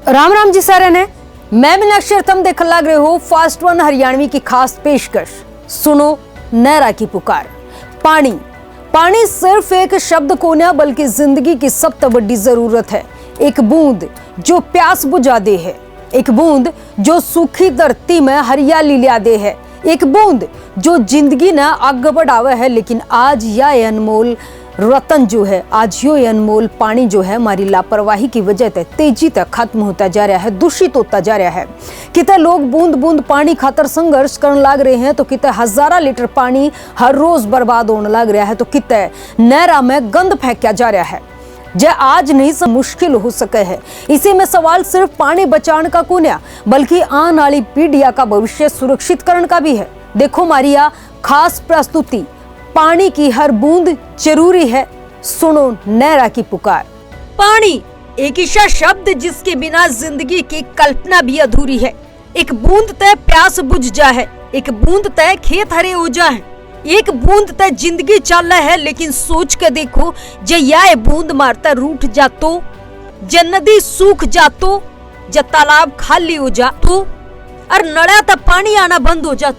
राम राम जी सारे ने मैं मीनाक्षी तुम देखने लग रहे हो फास्ट वन हरियाणवी की खास पेशकश। सुनो नहरा की पुकार। पानी पानी सिर्फ एक शब्द को न बल्कि जिंदगी की सबसे बड़ी जरूरत है। एक बूंद जो प्यास बुझा दे है, एक बूंद जो सूखी धरती में हरियाली ला दे है, एक बूंद जो जिंदगी न आगे बढ़ावे है। लेकिन आज यह अनमोल रतन जो है, आज यो अनमोल पानी जो है हमारी लापरवाही की वजह से तेजी तक खत्म होता जा रहा है, दूषित होता जा रहा है। कितने लोग बूंद बूंद पानी खातर संघर्ष करने लग रहे हैं, तो कितने हजारा लीटर पानी हर रोज बर्बाद होने लग रहा है, तो कितने नहरा में गंद फेंका जा रहा है। जे आज नहीं सब मुश्किल हो सके है। इसी में सवाल सिर्फ पानी बचाने का को नहीं बल्कि आने वाली पीढ़िया का भविष्य सुरक्षित करने का भी है। देखो हमारी यह खास प्रस्तुति, पानी की हर बूंद जरूरी है, सुनो नहरा की पुकार। पानी एक ऐसा शब्द जिसके बिना जिंदगी की कल्पना भी अधूरी है। एक बूंद तय प्यास बुझ जा है, एक बूंद तय खेत हरे हो जा है, एक बूंद तय जिंदगी चल है। लेकिन सोच के देखो, जे यह बूंद मारता रूठ जा तो, जे नदी सूख जा तो, जे तालाब खाली हो जा तो, और नड़ा तक पानी आना बंद हो जा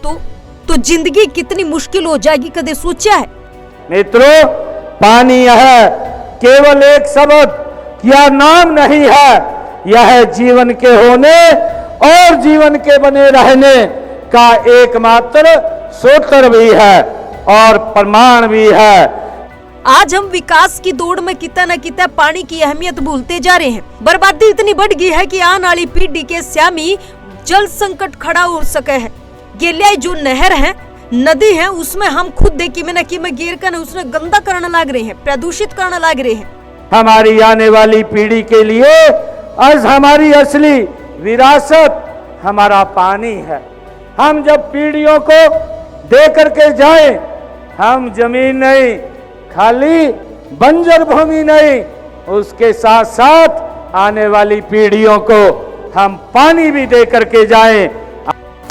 तो जिंदगी कितनी मुश्किल हो जाएगी, कदे सोचा है? मित्रों, पानी यह केवल एक शब्द या नाम नहीं है, यह जीवन के होने और जीवन के बने रहने का एकमात्र सूत्र भी है और प्रमाण भी है। आज हम विकास की दौड़ में कितना न कितना पानी की अहमियत भूलते जा रहे हैं। बर्बादी इतनी बढ़ गई है कि आने वाली पीढ़ी के सामने जल संकट खड़ा हो सके है। गेलिया जो नहर है, नदी है, उसमें हम खुद देखी में गिर कर उसने गंदा करने लग रहे हैं, प्रदूषित करने लग रहे हैं। हमारी आने वाली पीढ़ी के लिए आज हमारी असली विरासत हमारा पानी है। हम जब पीढ़ियों को दे करके जाएं, हम जमीन नहीं, खाली बंजर भूमि नहीं, उसके साथ साथ आने वाली पीढ़ियों को हम पानी भी दे करके जाएं।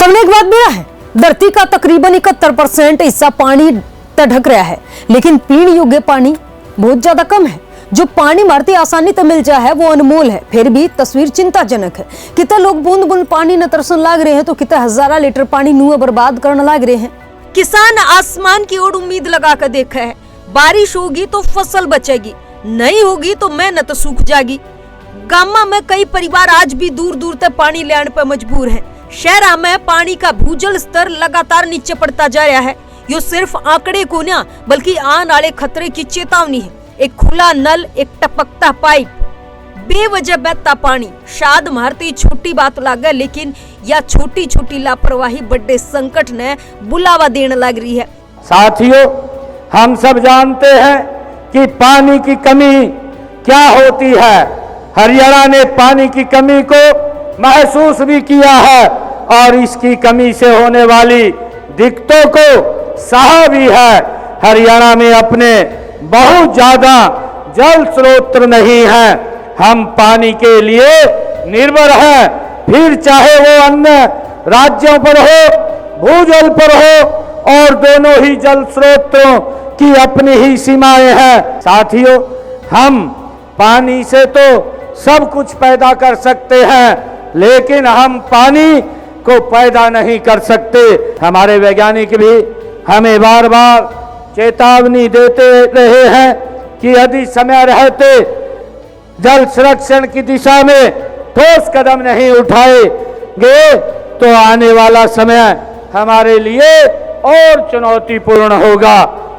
तुमने एक बात बोला है, धरती का तकरीबन 71% हिस्सा पानी तक ढक रहा है, लेकिन पीने योग्य पानी बहुत ज्यादा कम है। जो पानी मारती आसानी से मिल जाए है वो अनमोल है, फिर भी तस्वीर चिंताजनक है। कितने लोग बूंद बूंद पानी न तरसन लाग रहे हैं, तो कितने हजारा लीटर पानी नुआ बर्बाद करने लग रहे हैं। किसान आसमान की ओर उम्मीद लगा कर देखा है, बारिश होगी तो फसल बचेगी, नहीं होगी तो मेहनत सूख जाएगी। गामा में कई परिवार आज भी दूर दूर तक पानी लेने पर मजबूर है। शहर में पानी का भूजल स्तर लगातार नीचे पड़ता जा रहा है। यो सिर्फ आंकड़े को न बल्कि आने वाले खतरे की चेतावनी है। एक खुला नल, एक टपकता पाइप, बेवजह बहता पानी, शायद मारती छोटी बात लगे, लेकिन यह छोटी छोटी लापरवाही बड़े संकट ने बुलावा देने लग रही है। साथियों, हम सब जानते हैं कि पानी की कमी क्या होती है। हरियाणा ने पानी की कमी को महसूस भी किया है और इसकी कमी से होने वाली दिक्कतों को सहा भी है। हरियाणा में अपने बहुत ज्यादा जल स्रोत नहीं है, हम पानी के लिए निर्भर हैं, फिर चाहे वो अन्य राज्यों पर हो, भूजल पर हो, और दोनों ही जल स्रोतों की अपनी ही सीमाएं हैं। साथियों, हम पानी से तो सब कुछ पैदा कर सकते हैं, लेकिन हम पानी को पैदा नहीं कर सकते। हमारे वैज्ञानिक भी हमें बार बार चेतावनी देते रहे हैं कि यदि समय रहते जल संरक्षण की दिशा में ठोस कदम नहीं उठाएंगे तो आने वाला समय हमारे लिए और चुनौतीपूर्ण होगा।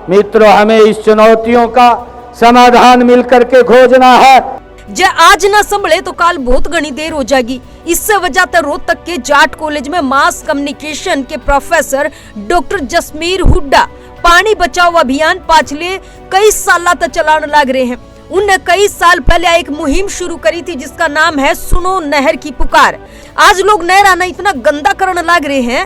मित्रों, हमें इस चुनौतियों का समाधान मिलकर के खोजना है। जे आज न संभले तो काल बहुत घनी देर हो जाएगी। इससे वजह से रोहतक के जाट कॉलेज में मास कम्युनिकेशन के प्रोफेसर डॉक्टर जसमीर हुड्डा पानी बचाओ अभियान पिछले कई साल तक चलाने लग रहे हैं। उनने कई साल पहले एक मुहिम शुरू करी थी जिसका नाम है सुनो नहर की पुकार। आज लोग नहर आना इतना गंदा करने लग रहे हैं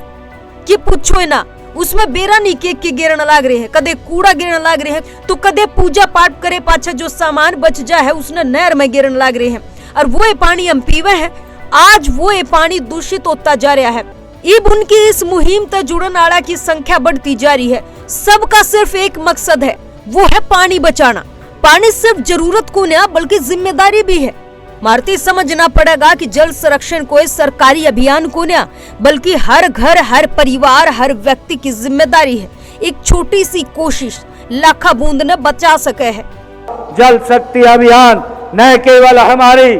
कि पूछो ना, उसमें बेरा नहीं के गिरने लग रहे हैं, कदे कूड़ा गिरने लग रहे हैं, तो कदे पूजा पाठ करे पाछा जो सामान बच जाए है उसने नहर में गिरने लग रहे हैं, और वो पानी हम पीवे हैं। आज वो पानी दूषित होता जा रहा है। इब उनकी इस मुहिम तक जुड़ने वाला की संख्या बढ़ती जा रही है। सबका सिर्फ एक मकसद है, वो है पानी बचाना। पानी सिर्फ जरूरत को नहीं बल्कि जिम्मेदारी भी है। मारुति समझना पड़ेगा कि जल संरक्षण कोई सरकारी अभियान को न बल्कि हर घर, हर परिवार, हर व्यक्ति की जिम्मेदारी है। एक छोटी सी कोशिश लाखा बूंद न बचा सके है। जल शक्ति अभियान न केवल हमारी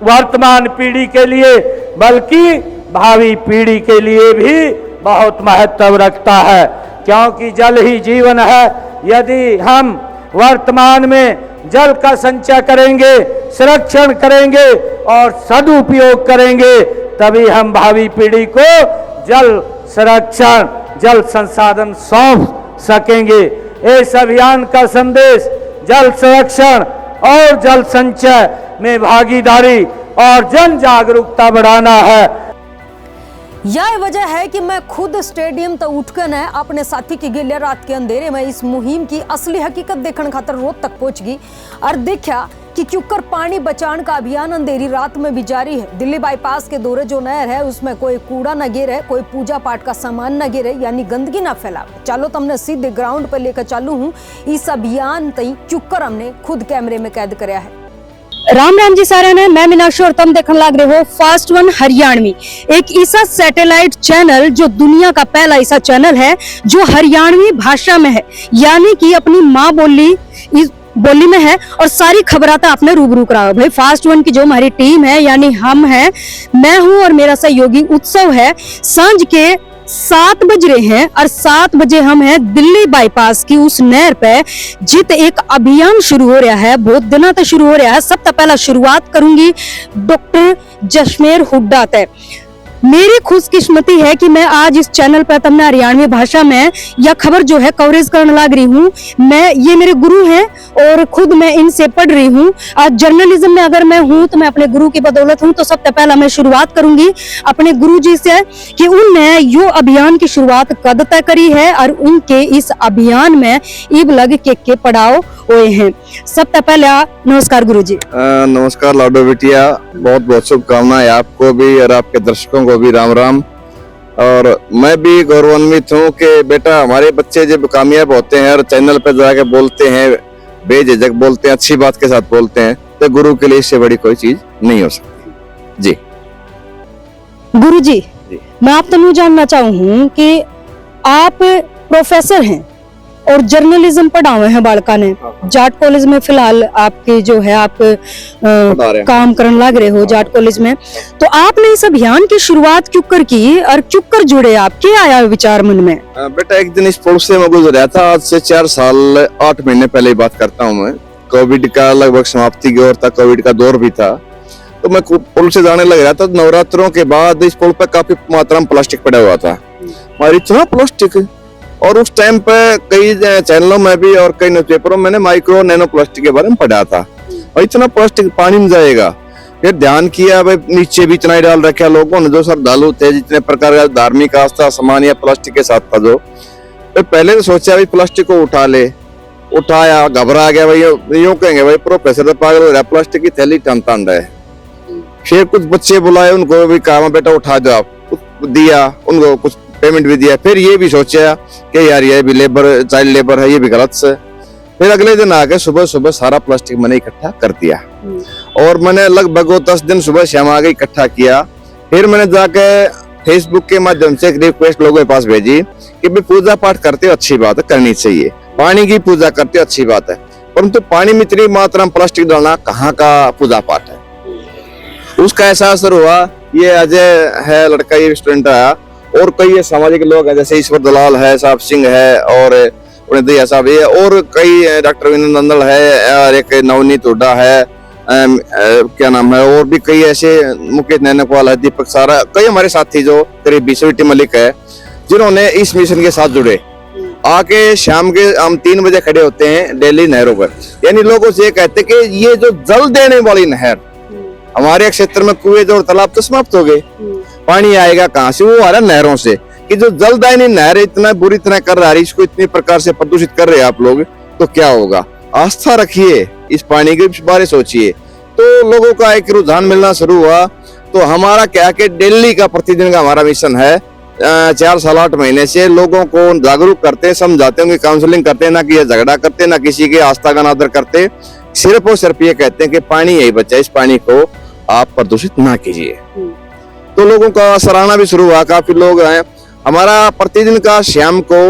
वर्तमान पीढ़ी के लिए बल्कि भावी पीढ़ी के लिए भी बहुत महत्व रखता है, क्योंकि जल ही जीवन है। यदि हम वर्तमान में जल का संचय करेंगे, संरक्षण करेंगे और सदुपयोग करेंगे, तभी हम भावी पीढ़ी को जल संरक्षण, जल संसाधन सौंप सकेंगे। इस अभियान का संदेश जल संरक्षण और जल संचय में भागीदारी और जन जागरूकता बढ़ाना है। यह वजह है कि मैं खुद स्टेडियम तक उठकर न अपने साथी की गिले रात के अंधेरे में इस मुहिम की असली हकीकत देखने खातर रोड तक पहुंच गई और देखा कि क्योंकर पानी बचाने का अभियान अंधेरी रात में भी जारी है। दिल्ली बाईपास के दौरे जो नहर है उसमें कोई कूड़ा न गिरे, कोई पूजा पाठ का सामान न गिरे, यानी गंदगी ना फैलावे। चलो तुमने सीधे ग्राउंड पर लेकर चालू हूँ इस अभियान तई क्योंकर हमने खुद कैमरे में कैद कराया है। राम राम जी सारे ने, मैं मीनाक्षी और तुम देखने लग रहे हो फास्ट वन हरियाणवी, एक ऐसा सैटेलाइट चैनल जो दुनिया का पहला ऐसा चैनल है जो हरियाणवी भाषा में है, यानी कि अपनी माँ बोली में है और सारी खबराता आपने रूबरू कराओ। भाई फास्ट वन की जो हमारी टीम है यानी हम हैं, मैं हूं और मेरा सहयोगी उत्सव है। सांझ के 7 बज रहे हैं और 7 बजे हम हैं दिल्ली बाईपास की उस नहर पे जित एक अभियान शुरू हो रहा है, बहुत दिनों तक शुरू हो रहा है। सबसे पहला शुरुआत करूंगी डॉक्टर जसमेर हुड्डा तय। मेरी खुशकिस्मती है कि मैं आज इस चैनल पर तुमने हरियाणवी भाषा में यह खबर जो है कवरेज करने लग रही हूँ। ये मेरे गुरु हैं और खुद मैं इनसे पढ़ रही हूँ। आज जर्नलिज्म में अगर मैं हूँ तो मैं अपने गुरु की बदौलत हूँ। तो सबसे पहला मैं शुरुआत करूंगी अपने गुरु जी से कि उनने यो अभियान की शुरुआत कद तय करी है और उनके इस अभियान में ईब लग के पड़ाव हुए हैं। सबसे पहला नमस्कार गुरु जी। नमस्कार लाडो बिटिया, बहुत बहुत शुभकामनाएं आपको भी और आपके दर्शकों को भी राम राम। और मैं भी गौरवान्वित हूँ कि बेटा हमारे बच्चे जब कामयाब होते हैं और चैनल पर जाके बोलते हैं, बेझिझक बोलते हैं, अच्छी बात के साथ बोलते हैं, तो गुरु के लिए इससे बड़ी कोई चीज नहीं हो सकती। जी गुरु जी, मैं आप तनु जानना चाहूँ कि आप प्रोफेसर हैं और जर्नलिज्म पढ़ाए हैं बालका ने। जाट कॉलेज में फिलहाल आपके जो है आप काम करने लग रहे हो जाट कॉलेज में। तो आपने इस अभियान की शुरुआत क्यों कर की और क्यों कर जुड़े, आप क्या आया विचार मन में? बेटा एक दिन इस पुल से मैं गुजरा था, आज से 4 साल 8 महीने पहले बात करता हूँ मैं। कोविड का लगभग समाप्ति की ओर था, कोविड का दौर भी था, तो मैं पुल से जाने लग रहा था। नवरात्रों के बाद इस पुल पर काफी मात्रा में प्लास्टिक पड़ा हुआ था और इतना प्लास्टिक। और उस टाइम पे कई चैनलों में भी और कई न्यूज़पेपरों में मैंने माइक्रो नैनो प्लास्टिक के बारे में पढ़ा था। और इतना प्लास्टिक पानी में जाएगा, फिर ध्यान किया भाई नीचे भी इतना ही डाल रखा लोगों ने, जो श्रद्धालु थे, जितने प्रकार का धार्मिक आस्था सामान या प्लास्टिक के साथ था जो। तो पहले तो सोचा भाई प्लास्टिक को उठा ले, उठाया, घबरा गया भाई, यूं कहेंगे भाई प्रोफेसर तो पागल हो रहा, प्लास्टिक की थैली टनता है। फिर कुछ बच्चे बुलाए, उनको भी कहा बेटा उठा दो, आप दिया, उनको कुछ पेमेंट भी दिया। फिर ये भी सोचा कि यार ये भी लेबर, चाइल्ड लेबर है, ये भी गलत से। फिर अगले दिन आके सुबह सुबह सारा प्लास्टिक मैंने इकट्ठा कर दिया और मैंने लगभग 10 दिन सुबह शाम आगे इकट्ठा किया। फिर मैंने जाके फेसबुक के माध्यम से एक रिक्वेस्ट लोगों के पास भेजी कि भाई पूजा पाठ करते हो अच्छी बात है, करनी चाहिए, पानी की पूजा करते हो अच्छी बात है, परंतु पानी में इतनी मात्रा में प्लास्टिक डालना कहाँ का पूजा पाठ है। उसका एहसास हुआ। ये अजय है लड़का, ये स्टूडेंट आया और कई ये सामाजिक लोग हैं, जैसे ईश्वर दलाल है, साहब सिंह है और दया साहब है, और कई डॉक्टर विनोद नंदल है और एक नवनीत हुड्डा है, क्या नाम है, और भी कई ऐसे, मुकेश नैनकवाल है, दीपक सारा, कई हमारे साथी जो करीब 20 मलिक है, जिन्होंने इस मिशन के साथ जुड़े। आके शाम के हम 3 बजे खड़े होते हैं दिल्ली नहरों पर, यानी लोगों से ये कहते कि ये जो जल देने वाली नहर, हमारे क्षेत्र में कुएं और तालाब तो समाप्त हो गए, पानी आएगा कहाँ से? वो आ रहा नहरों से। कि जो जलदायनी नहर इतना बुरी तरह कर रहा है, इसको इतनी प्रकार से प्रदूषित कर रहे हैं आप लोग, तो क्या होगा? आस्था रखिए, इस पानी के बारे सोचिए। तो लोगों का एक रुझान मिलना शुरू हुआ। तो हमारा क्या कि दिल्ली का प्रतिदिन का हमारा मिशन है, 4 साल 8 महीने से लोगों को जागरूक करते, समझाते हैं, काउंसलिंग करते, ना कि झगड़ा करते, ना किसी के आस्था का अनादर करते, सिर्फ और सिर्फ ये कहते हैं कि पानी यही बचा, इस पानी को आप प्रदूषित ना कीजिए। तो लोगों का सराहना भी शुरू हुआ, काफी लोग आए। हमारा प्रतिदिन का शाम को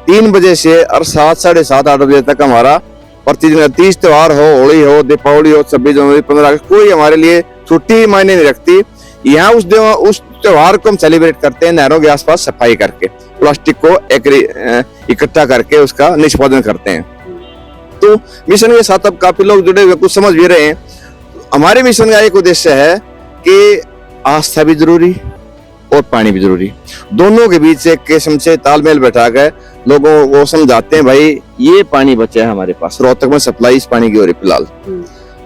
3 बजे से और 7, साढ़े 7, 8 बजे तक हमारा प्रतिदिन, तीज त्योहार हो, होली हो, दीपावली हो, 26 जनवरी, 15 अगस्त, कोई हमारे लिए छुट्टी मायने नहीं रखती। यहाँ उस त्योहार को हम सेलिब्रेट करते हैं नहरों के आसपास सफाई करके, प्लास्टिक को इकट्ठा करके उसका निष्पादन करते हैं। तो मिशन के साथ अब काफी लोग जुड़े हुए, कुछ समझ भी रहे हैं। हमारे मिशन का एक उद्देश्य है कि आस्था भी जरूरी और पानी भी जरूरी, दोनों के बीच एक किस्म से तालमेल बैठा कर लोगों को समझाते हैं, भाई ये पानी बचा है हमारे पास, रोहतक में सप्लाई इस पानी की हो रही फिलहाल।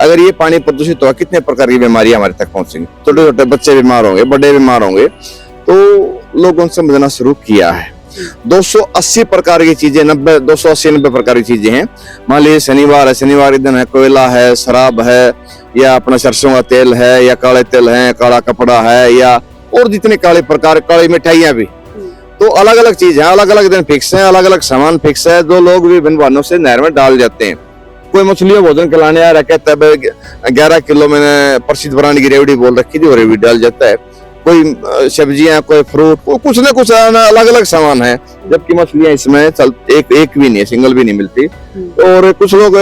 अगर ये पानी प्रदूषित हुआ, कितने प्रकार की बीमारियां हमारे तक पहुंचेंगी, छोटे छोटे बच्चे बीमार होंगे, बड़े बीमार होंगे। तो लोगों ने समझना शुरू किया है। 280 प्रकार की चीजें, 280-90 प्रकार की चीजें हैं। मान लीजिए शनिवार है, शनिवार के दिन है कोयला है, शराब है, या अपना सरसों का तेल है, या काले तेल है, काला कपड़ा है, या और जितने काले प्रकार, काली मिठाइयां भी। तो अलग अलग चीज है, अलग अलग दिन फिक्स है, अलग अलग सामान फिक्स है, जो लोग विभिन्न वाहनों से नहर में डाल जाते हैं। कोई मछलियों भोजन खिलाने आ रहा, कहता है 11 किलो मैंने प्रसिद्ध ब्रांड की रेवड़ी बोल रखी थी, वो रेवड़ी डाल जाता है। कोई सब्जियां, कोई फ्रूट, कुछ ना कुछ अलग अलग सामान है, जबकि मछलियां इसमें एक भी नहीं है, सिंगल भी नहीं मिलती। और कुछ लोग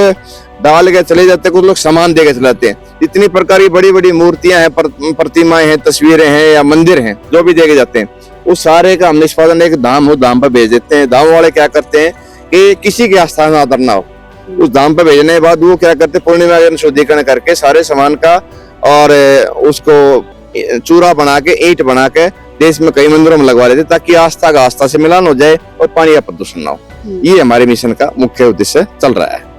डाल के चले जाते हैं, कुछ लोग सामान दे के चलाते हैं। इतनी प्रकार की बड़ी बड़ी मूर्तियां हैं, प्रतिमाएं हैं, तस्वीरें हैं या मंदिर हैं, जो भी दे के जाते हैं, उस सारे का हम निष्पादन एक धाम पर भेज देते हैं। धाम वाले क्या करते हैं कि किसी की आस्था में आदर ना हो, उस धाम पर भेजने के बाद वो क्या करते हैं, पूर्णिमा के दिन शुद्धिकरण करके सारे सामान का और उसको चूरा बना के, ईंट बना के देश में कई मंदिरों में लगवा लेते, ताकि आस्था का आस्था से मिलान हो जाए और पानी का प्रदूषण ना हो। ये हमारे मिशन का मुख्य उद्देश्य चल रहा है।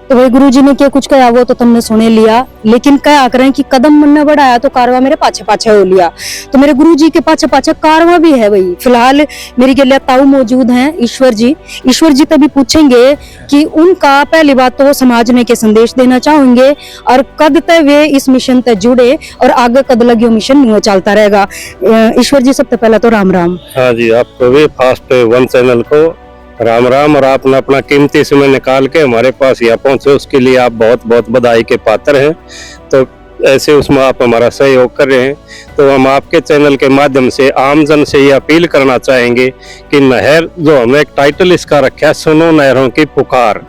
तो भाई गुरुजी ने क्या कुछ कहा वो तो तुमने सुने लिया, लेकिन क्या आकर हैं कि कदम मन ने बढ़ाया तो कारवा मेरे पाछे पाछे हो लिया। तो मेरे गुरुजी के पाछे पाछे कारवा भी है। भाई फिलहाल मेरी गलिया ताऊ मौजूद हैं, ईश्वर जी तभी पूछेंगे कि उनका पहली बात तो समाज में के संदेश देना चाहेंगे और कद तक वे इस मिशन तक जुड़े और आगे कद लगे मिशन नहीं चलता रहेगा। ईश्वर जी सबसे पहला तो राम राम। हाँ जी, आपको भी फास्ट 1 चैनल को राम राम। और आपने अपना कीमती समय निकाल के हमारे पास यहाँ पहुंचे, उसके लिए आप बहुत बहुत बधाई के पात्र हैं। तो ऐसे उसमें आप हमारा सहयोग कर रहे हैं। तो हम आपके चैनल के माध्यम से आमजन से ये अपील करना चाहेंगे कि नहर, जो हमें एक टाइटल इसका रखा है, सुनो नहरों की पुकार।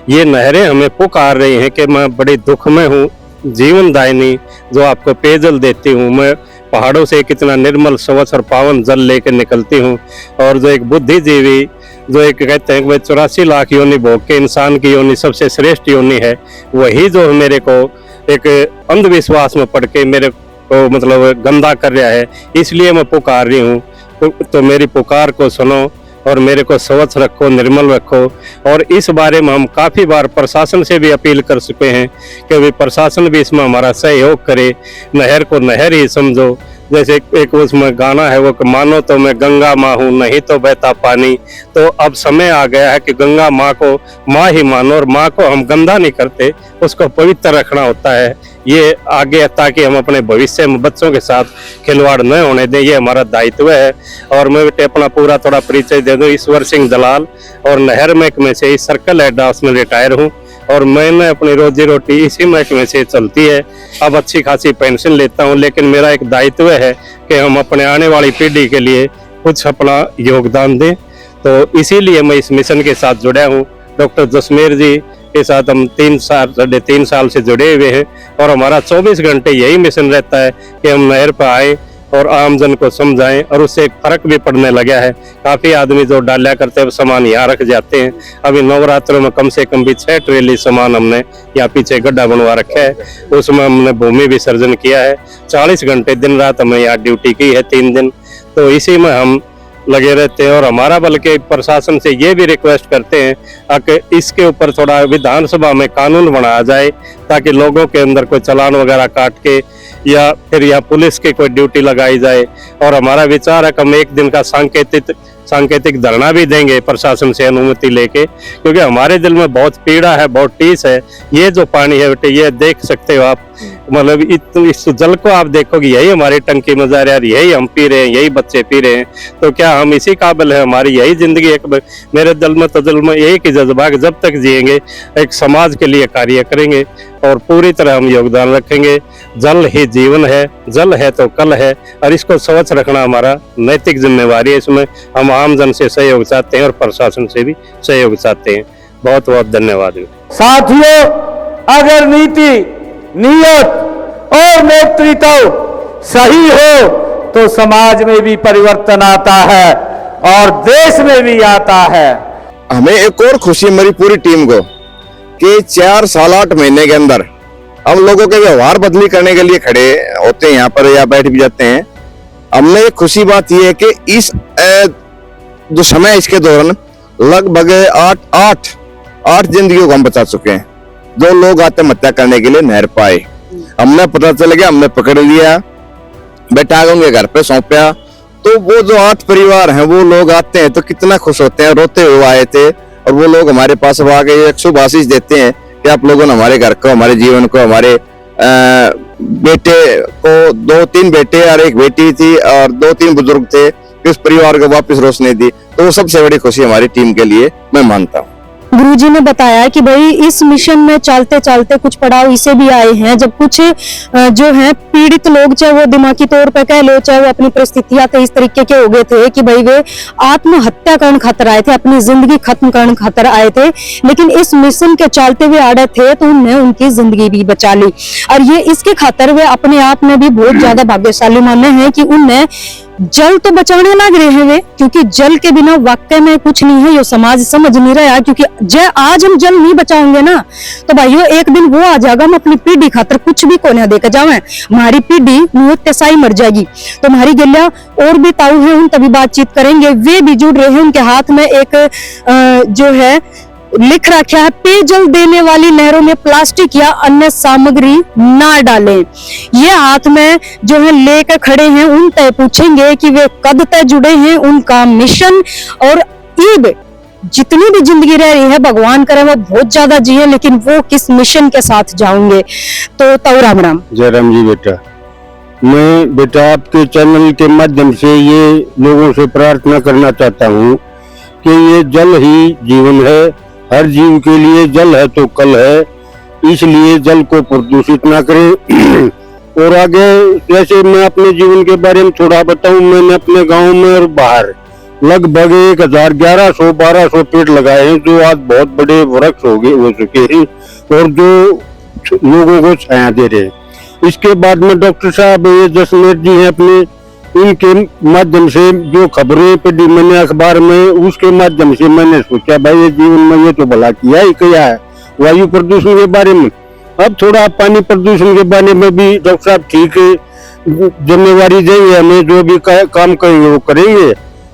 ये नहरें हमें पुकार रही हैं कि मैं बड़े दुख में हूँ, जीवन दायिनी जो आपको पेयजल देती हूँ, मैं पहाड़ों से कितना निर्मल स्वच्छ और पावन जल लेकर निकलती हूँ। और जो एक बुद्धिजीवी, जो एक कहते हैं कि 84 लाख योनि भोग के इंसान की योनि सबसे श्रेष्ठ योनि है, वही जो मेरे को एक अंधविश्वास में पड़ के मेरे को मतलब गंदा कर रहा है, इसलिए मैं पुकार रही हूँ। तो मेरी पुकार को सुनो और मेरे को स्वच्छ रखो, निर्मल रखो। और इस बारे में हम काफ़ी बार प्रशासन से भी अपील कर चुके हैं कि वे प्रशासन भी इसमें हमारा सहयोग करे। नहर को नहर ही समझो, जैसे एक उसमें गाना है वो, मानो तो मैं गंगा माँ हूँ, नहीं तो बहता पानी। तो अब समय आ गया है कि गंगा माँ को माँ ही मानो, और माँ को हम गंदा नहीं करते, उसको पवित्र रखना होता है। ये आगे ताकि हम अपने भविष्य में बच्चों के साथ खिलवाड़ न होने दें, ये हमारा दायित्व है। और मैं अपना पूरा थोड़ा परिचय दे दूँ, ईश्वर सिंह दलाल, और नहर महकमे से इस सर्कल हेड हाउस में रिटायर हूँ, और मैंने अपनी रोजी रोटी इसी महकमे से चलती है। अब अच्छी खासी पेंशन लेता हूँ, लेकिन मेरा एक दायित्व है कि हम अपने आने वाली पीढ़ी के लिए कुछ अपना योगदान दें। तो इसीलिए मैं इस मिशन के साथ जुड़ा हूँ। डॉक्टर जसमेर जी के साथ हम 3.5 साल से जुड़े हुए हैं, और हमारा 24 घंटे यही मिशन रहता है कि हम नहर पर आए और आमजन को समझाएं, और उससे एक फर्क भी पड़ने लगा है। काफ़ी आदमी जो डाला करते हैं सामान यहाँ रख जाते हैं। अभी नवरात्रों में कम से कम भी 6 ट्रेली सामान हमने यहाँ पीछे गड्ढा बनवा रखा है, उसमें हमने भूमि विसर्जन किया है। 40 घंटे दिन रात हमने यहाँ ड्यूटी की है, 3 दिन, तो इसी में हम लगे रहते हैं। और हमारा बल्कि प्रशासन से ये भी रिक्वेस्ट करते हैं कि इसके ऊपर थोड़ा विधानसभा में कानून बनाया जाए, ताकि लोगों के अंदर कोई चालान वगैरह काट के या फिर यहाँ पुलिस की कोई ड्यूटी लगाई जाए। और हमारा विचार है कि हम एक दिन का सांकेतिक धरना भी देंगे प्रशासन से अनुमति लेके, क्योंकि हमारे दिल में बहुत पीड़ा है, बहुत टीस है। ये जो पानी है बेटे, ये देख सकते हो आप, मतलब इस जल को आप देखोगे, यही हमारी टंकी में जा रहा है, यही हम पी रहे हैं, यही बच्चे पी रहे हैं, तो क्या हम इसी काबिल है? हमारी यही जिंदगी एक मेरे दिल में तो दिल में यही कि जज्बा कि जब तक जिएंगे एक समाज के लिए कार्य करेंगे और पूरी तरह हम योगदान रखेंगे। जल ही जीवन है, जल है तो कल है, और इसको स्वच्छ रखना हमारा नैतिक जिम्मेवारी है। इसमें हम आम जन से सहयोग चाहते हैं और प्रशासन से भी सहयोग चाहते हैं। बहुत बहुत धन्यवाद। साथियों, अगर नीति, नियत और नेतृत्व सही हो तो समाज में भी परिवर्तन आता है और देश में भी आता है। हमें एक और खुशी मेरी पूरी टीम को कि 4 साल 8 महीने के अंदर हम लोगों के व्यवहार बदली करने के लिए खड़े होते हैं यहाँ पर या बैठ भी जाते हैं। हमने एक खुशी बात यह है कि इस जो समय इसके दौरान लगभग 8 जिंदगियों को हम बचा चुके हैं। जो लोग आत्महत्या करने के लिए नहर पाए, हमने पता चल गया, हमने पकड़ लिया, बैठा उनके घर पे सौंपया, तो वो जो 8 परिवार हैं वो लोग आते हैं तो कितना खुश होते हैं, रोते हुए आए थे और वो लोग हमारे पास आके एक शुभ आशीष देते हैं कि आप लोगों ने हमारे घर को, हमारे जीवन को, हमारे बेटे को, 2-3 बेटे और 1 बेटी थी और 2-3 बुजुर्ग थे, उस परिवार को वापस रोशनी दी। तो वो सबसे बड़ी खुशी हमारी टीम के लिए मैं मानता हूँ। गुरुजी ने बताया कि भाई इस मिशन में चलते चलते कुछ पड़ाव इसे भी आए हैं, जब कुछ जो है पीड़ित लोग, चाहे वो दिमागी तौर पे कह लो, चाहे वो अपनी परिस्थितियां थे इस तरीके के हो गए थे कि भाई वे आत्महत्या करने खातर आए थे, अपनी जिंदगी खत्म करने खातर आए थे, लेकिन इस मिशन के चलते हुए आड़े थे तो उनने उनकी जिंदगी भी बचा ली। और ये इसके खातर वे अपने आप में भी बहुत ज्यादा भाग्यशाली माने हैं कि उनने जल तो बचाने लग रहे हैं वे, क्योंकि जल के बिना वाकई में कुछ नहीं है। ये समाज समझ नहीं रहा, क्योंकि आज हम जल नहीं बचाओगे ना तो भाइयों एक दिन वो आ जाएगा, हम अपनी पीढ़ी खातर कुछ भी कोने देकर जावे, हमारी पीढ़ी मुहत्तेसाई मर जाएगी। तो हमारी गलिया और भी ताऊ है, उन तभी बातचीत करेंगे, वे भी जुड़ रहे हैं। उनके हाथ में एक जो है लिख रखा है, पेयजल देने वाली नहरों में प्लास्टिक या अन्य सामग्री ना डालें। ये हाथ में जो है लेकर खड़े हैं, उन तय पूछेंगे कि वे कद तक जुड़े हैं उनका मिशन, और ईब जितनी भी जिंदगी रह रही है भगवान करे वो बहुत ज्यादा जिए, लेकिन वो किस मिशन के साथ जाओगे। तो ताऊ राम राम। जय राम जी। बेटा, मैं बेटा आपके चैनल के माध्यम से ये लोगों से प्रार्थना करना चाहता हूँ कि ये जल ही जीवन है, हर जीव के लिए जल है तो कल है, इसलिए जल को प्रदूषित ना करें। और आगे जैसे मैं अपने जीवन के बारे में थोड़ा बताऊं, मैंने अपने गांव में और बाहर लगभग 1100-1200 पेड़ लगाए हैं जो आज बहुत बड़े वृक्ष हो चुके हैं और जो लोगों को छाया दे रहे हैं। इसके बाद में डॉक्टर साहब ये जसमेर जी हैं, अपने उनके माध्यम से जो खबरें पढ़ी मैंने अखबार में, उसके माध्यम से मैंने सोचा भाई ये जीवन में ये तो भला किया ही किया है। वायु प्रदूषण के बारे में, अब थोड़ा पानी प्रदूषण के बारे में भी डॉक्टर साहब ठीक जिम्मेवारी देंगे, हमें जो भी काम करेंगे वो करेंगे।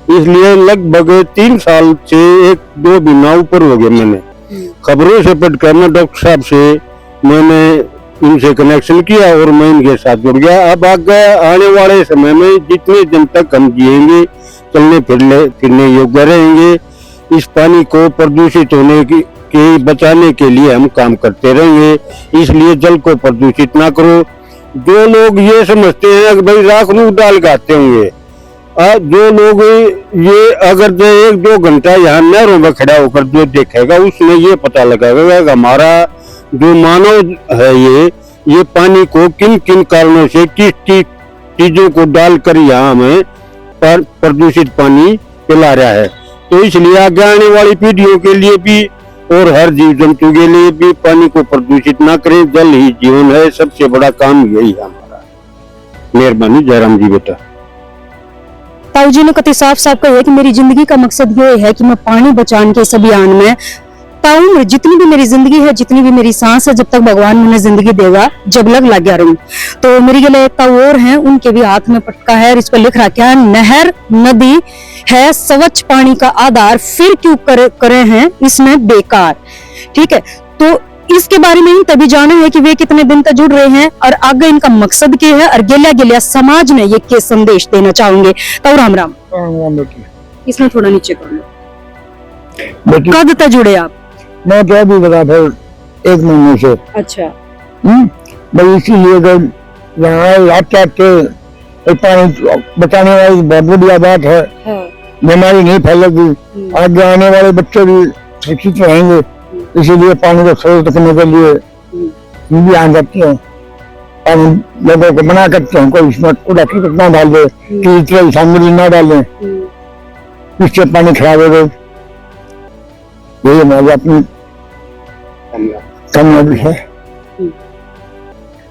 इसलिए लगभग 3 साल से 1-2 महीना ऊपर हो गया मैंने खबरों से पढ़कर मैं डॉक्टर साहब से मैंने इनसे कनेक्शन किया और मैं इनके साथ जुड़ गया। अब आगे आने वाले समय में जितने दिन तक हम जिएंगे, चलने फिरने योग्य रहेंगे, इस पानी को प्रदूषित होने के बचाने के लिए हम काम करते रहेंगे। इसलिए जल को प्रदूषित ना करो। जो लोग ये समझते हैं कि भाई राख रूख डाल के आते होंगे, जो लोग ये अगर 1-2 घंटा यहाँ नहरों में खड़ा होकर जो देखेगा उसमें ये पता लगेगा कि हमारा जो मानव है ये पानी को किन किन कारणों से किस चीजों को डालकर यहाँ में प्रदूषित पानी पिला रहा है। तो इसलिए आगे आने वाली पीढ़ियों के लिए भी और हर जीव जंतु के लिए भी पानी को प्रदूषित ना करें। जल ही जीवन है, सबसे बड़ा काम यही है हमारा। मेहरबानी। जयराम जी। बेटा, ताऊ जी ने कति साफ साफ कहा कि मेरी जिंदगी का मकसद ये है कि मैं पानी बचाने के इस अभियान में ताऊ जितनी भी मेरी जिंदगी है, जितनी भी मेरी सांस है, जब तक भगवान मुझे जिंदगी देगा जब लग गया रहूं। तो मेरी गले एक ताऊ और हैं, उनके भी हाथ में पटका है और इस पर लिख रखा है, नहर नदी है स्वच्छ पानी का आधार, फिर क्यों करे हैं इसमें बेकार। ठीक है, तो इसके बारे में तभी जाने है कि वे कितने दिन तक जुड़ रहे हैं और आगे इनका मकसद क्या है और गेलिया समाज ने ये क्या संदेश देना चाहोगे। ताऊ राम राम। इसमें थोड़ा नीचे कर लो। कब तक जुड़े आप? मैं तो अभी बता फिर 1 महीने से। अच्छा। भाई इसीलिए तो यहाँ आते आते पानी बचाने वाली बहुत बढ़िया बात है। बीमारी नहीं फैलेगी, आगे आने वाले बच्चे भी सुरक्षित रहेंगे। इसीलिए पानी को स्रोत रखने के लिए हम भी ध्यान रखते हैं। हम लोगों को मना करते हैं कोई इसमें कूड़ा कीचड़ ना डाल दे, कीचड़ सामग्री ना डालें, इससे पानी खराब हो गए। यही हमारी अपनी कामयाबी है।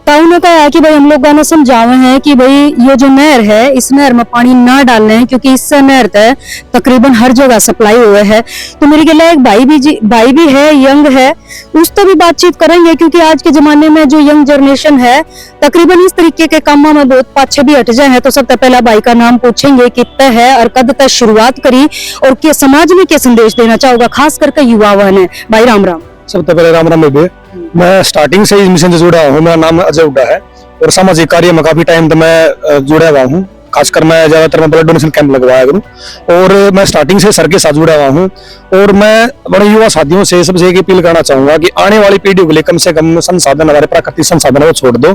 ताऊ ने कहा है कि भाई हम लोग गाना समझावे हैं कि भाई ये जो नहर है इस नहर में पानी ना डालना है, क्योंकि इससे नहर तक तकरीबन हर जगह सप्लाई हुए है। तो मेरे ख्याल एक भाई भी है, यंग है, उससे भी बातचीत करेंगे, क्योंकि आज के जमाने में जो यंग जनरेशन है तकरीबन इस तरीके के कामों में बहुत पाछे भी हट जाए हैं। तो सबसे पहला भाई का नाम पूछेंगे कि तय है और कद तक शुरुआत करी और के समाज में क्या संदेश देना चाहोगा, खास करके युवाओं ने। भाई राम राम। सबसे पहले राम राम बेबे। मैं स्टार्टिंग से इस मिशन से जुड़ा हूँ। मेरा नाम अजय हुड्डा है और सामाजिक कार्य में काफी टाइम तो मैं जुड़ा हुआ हूँ। खासकर मैं ज्यादातर मैं ब्लड डोनेशन कैंप लगवाया करूँ और मैं स्टार्टिंग से सर के साथ जुड़ा हुआ हूँ। और मैं बड़े युवा साथियों से सबसे एक अपील करना चाहूंगा कि आने वाली पीढ़ी के लिए कम से कम संसाधन, हमारे प्राकृतिक संसाधन वो छोड़ दो।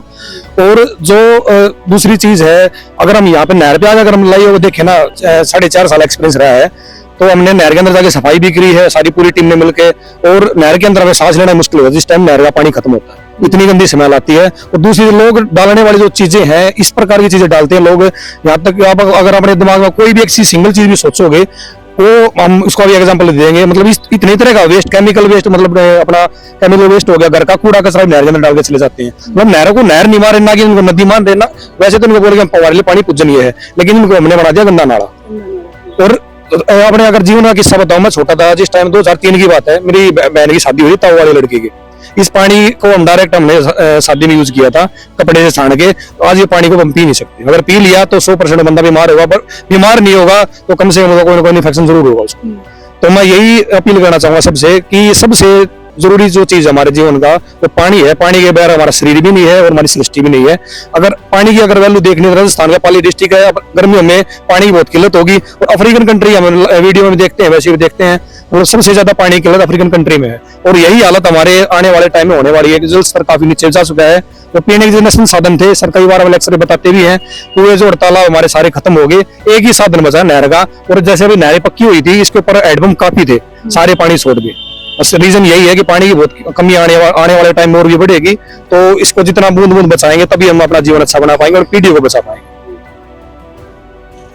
और जो दूसरी चीज है, अगर हम यहाँ पे नहर पे अगर हम लाइए देखे ना, 4.5 साल एक्सपीरियंस रहा है, तो हमने नहर के अंदर जाके सफाई भी करी है सारी पूरी टीम ने मिलकर। और नहर के अंदर हमें सांस लेना मुश्किल होता है जिस टाइम नहर का पानी खत्म होता है, इतनी गंदी स्मेल आती है। और दूसरी, लोग डालने वाली जो चीजें हैं, इस प्रकार की चीजें डालते हैं लोग। यहाँ तक कि आप अगर अपने दिमाग में कोई भी एक सिंगल चीज भी सोचोगे, वो हम उसका भी एग्जांपल देंगे। मतलब इतने तरह का वेस्ट, केमिकल वेस्ट, मतलब अपना केमिकल वेस्ट हो गया, घर का कूड़ा कचरा नहर के अंदर डाल के चले जाते हैं। मतलब नहरों को नहर नहीं मारे ना कि उनको नदी मान देना। वैसे तो इनको बोल के हमारे लिए पानी पूजनीय है, लेकिन इनको हमने बना दिया गंदा नाला। और अपने अगर जीवन का किस्सा बताऊं, मैं छोटा था जिस टाइम 2003 की बात है, मेरी बहन की शादी हुई ताऊ वाली लड़की की। इस पानी को हम डायरेक्ट हमने शादी में यूज किया था, कपड़े से छान के। तो आज ये पानी को हम पी नहीं सकते। अगर पी लिया तो 100% बंदा बीमार होगा, पर बीमार नहीं होगा तो कम से कम कोई ना कोई इन्फेक्शन जरूर होगा उसको। तो मैं यही अपील करना चाहूंगा सबसे कि सबसे जरूरी जो चीज हमारे जीवन का वो पानी है। पानी के बगैर हमारा शरीर भी नहीं है और हमारी सृष्टि भी नहीं है। अगर पानी की अगर वैल्यू देखनी है, राजस्थान का पाली डिस्ट्रिक्ट है, गर्मियों में पानी की बहुत किल्लत होगी। और अफ्रीकन कंट्री हम वीडियो में देखते हैं, वैसे भी देखते हैं, और सबसे ज्यादा पानी की किल्लत अफ्रीकन कंट्री में है। और यही हालत हमारे आने वाले टाइम में होने वाली है कि जल स्तर काफी नीचे जा चुका है। तो पीने के जितने संसाधन थे, सर कई बार लेक्चर बताते भी हैं, कुएं जो तालाब हमारे सारे खत्म हो गए। एक ही साधन बचा नहर का, और जैसे अभी नहरें पक्की हुई थी, इसके ऊपर हैंडपंप काफी थे, सारे पानी छोड़ गए। बस रीजन यही है कि पानी की बहुत कमी आने वाले टाइम में और भी बढ़ेगी। तो इसको जितना बूंद बूंद बचाएंगे तभी हम अपना जीवन अच्छा बना पाएंगे और पीढ़ियों को बचा पाएंगे।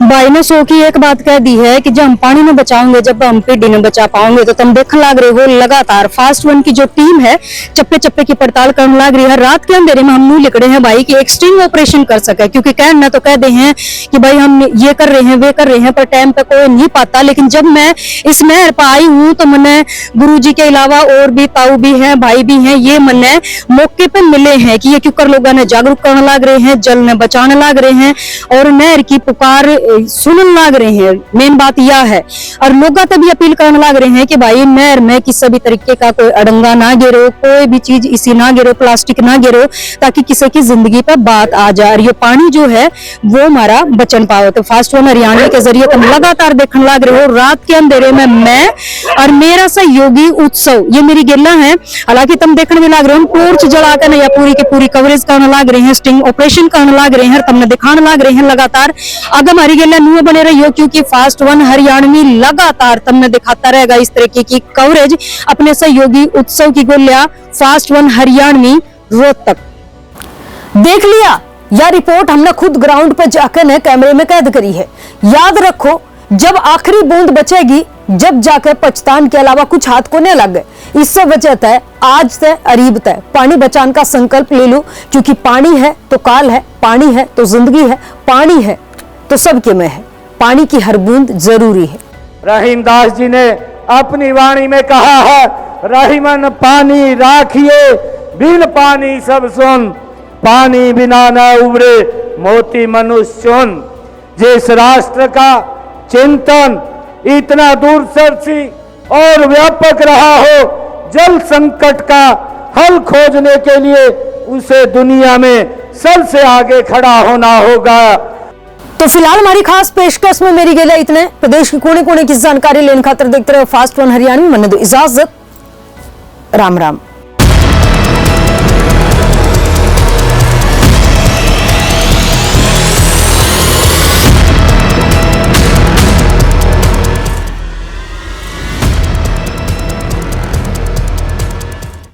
भाई ने 100 की एक बात कह दी है कि जब हम पानी में बचाओगे, जब हम पीढ़ी में बचा पाओगे। तो तुम देखने लग रहे हो लगातार फास्ट वन की जो टीम है चप्पे चप्पे की पड़ताल करने लग रही है। रात के अंधेरे में हम निकले हैं भाई कि एक स्टिंग ऑपरेशन कर सके, क्योंकि कहना तो कहते हैं कि भाई हम ये कर रहे हैं, वे कर रहे हैं, पर टाइम पे कोई नहीं पाता। लेकिन जब मैं इस नहर पर आई हूँ तो मैंने गुरुजी के अलावा और भी ताऊ भी हैं, भाई भी हैं, ये मैंने मौके पे मिले हैं कि ये क्यों लोगों ने जागरूक करने लग रहे हैं, जल ने बचाने लग रहे हैं और नहर की पुकार सुनने लग रहे हैं। मेन बात यह है। और लोग तब भी अपील करने लग रहे हैं कि भाई नहर में किसी भी तरीके का कोई अड़ंगा ना गिरो, कोई भी चीज इसी ना गिरो, प्लास्टिक ना गिरो, ताकि किसी की जिंदगी पर बात आ जाए और ये पानी जो है वो हमारा बचन पाओ। तो फास्ट वन हरियाणा के जरिए तुम लगातार देखने लग रहे हो। रात के अंधेरे में मैं और मेरा सहयोगी उत्सव, ये मेरी गिल्ला है। हालांकि तुम देखने में लग रहे हो टॉर्च जलाकर या पूरी की पूरी कवरेज करने लग रहे हैं, स्टिंग ऑपरेशन करने लग रहे हैं, तुमने दिखाने लग रहे हैं लगातार। अगर हमारी गिल्ला न्यू बने रहियो, क्योंकि फास्ट वन हरियाणवी लगातार तुमने दिखाता रहेगा इस तरीके की कवरेज। अपने सहयोगी उत्सव की गोलियां फास्ट वन हरियाणवी रोहतक। देख लिया, यह रिपोर्ट हमने खुद ग्राउंड पर जाकर ने कैमरे में कैद करी है। याद रखो, जब आखिरी बूंद बचेगी, जब जाकर पछतान के अलावा कुछ हाथ को नहीं लग गए। इससे वजह तय, आज तय अरीब तय। पानी बचाने का संकल्प ले लो, क्योंकि पानी है तो काल है, पानी है तो जिंदगी है, पानी है तो सबके में है। पानी की हर बूंद जरूरी है। रहीमदास जी ने अपनी वाणी में कहा है, रहीमन पानी राखिए, बिन पानी सब सुन, पानी बिना न उबरे मोती मनुष्य चुन। जिस राष्ट्र का चिंतन इतना दूरदर्शी और व्यापक रहा हो, जल संकट का हल खोजने के लिए उसे दुनिया में सबसे आगे खड़ा होना होगा। तो फिलहाल हमारी खास पेशकश में मेरी गेला इतने। प्रदेश के कोने कोने की जानकारी लेने खातर देखते रहो फास्ट वन हरियाणवी। मन्ने दो इजाजत, राम राम।